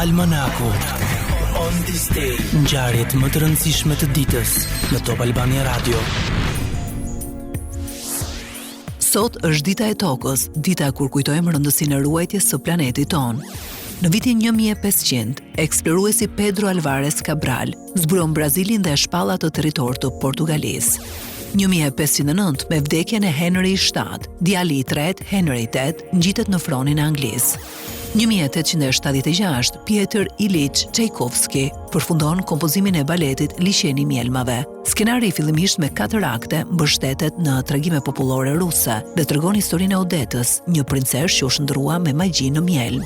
Almanaku. On this day, ngjarjet më të rëndësishme të ditës në Top Albania Radio. Sot është dita e tokës, dita kur kujtojmë rëndësinë e ruajtjes së planetit ton. Në vitin 1500, eksploruesi Pedro Álvares Cabral zburon Brazilin dhe shpallat të territor të Portugalisë. 1509, me vdekjen e Henry VII, djali i tretë, Henry VIII, ngjitet në fronin e Anglisë. 1876, Pjetër Ilich Çajkovski përfundon kompozimin e baletit Liçeni i Mjelmave. Skenari fillimisht me 4 akte mbështetet në tregime popullore ruse dhe tregon historinë e Odetës, një princesh që u shndrua me magji në mjelm.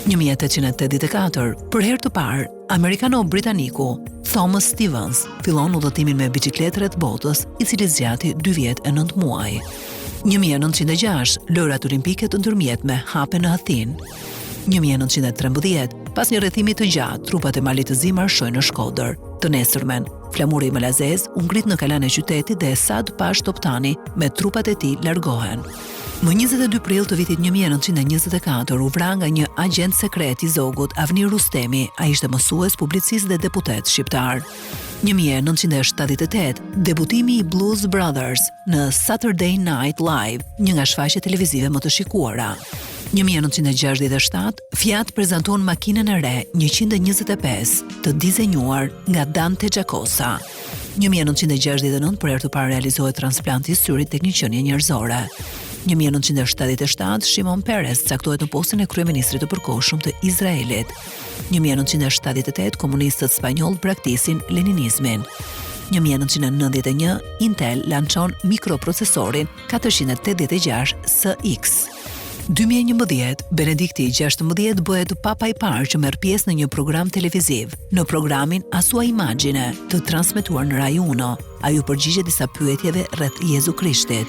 1884, për herë të parë, amerikano-britaniku Thomas Stevens fillon udhëtimin me biçikletë rreth botës, i cili zgjati 2 vjet e 9 muaj. 1906, lojrat olimpike të ndërmjetme hapen në Athinë. 1913, pas një rrethimi të gjatë, trupat e Malit të Zi marshojnë në Shkodër. Të nesërmen, flamuri i Malazes u ngrit në kalan e qytetit dhe Esad Pash Toptani me trupat e tij largohen. Më 22 prill të vitit 1924 u vra nga një agent sekret i Zogut Avni Rustemi, ai ishte mësues, publicist dhe deputet shqiptar. 1978, debutimi i Blues Brothers në Saturday Night Live, një nga shfaqjet televizive më të shikuara. 1967, Fiat prezanton makinën e re 125, të dizenjuar nga Dante Giacosa. 1969, për herë të parë realizohet transplanti i syrit tek një qenie njerëzore. 1977, Shimon Peres caktohet në postën e kryeministrit të përkohshëm të Izraelit. 1978, komunistët spanjoll braktisin leninizmin. 1991, Intel lançon mikroprocesorin 486 SX. 2011, Benedikti XVI bëhet papa i parë që merr pjesë në një program televiziv. Në programin A Sua Immagine, të transmetuar në Rai Uno, ai u përgjigje disa pyetjeve rreth Jezu Krishtit.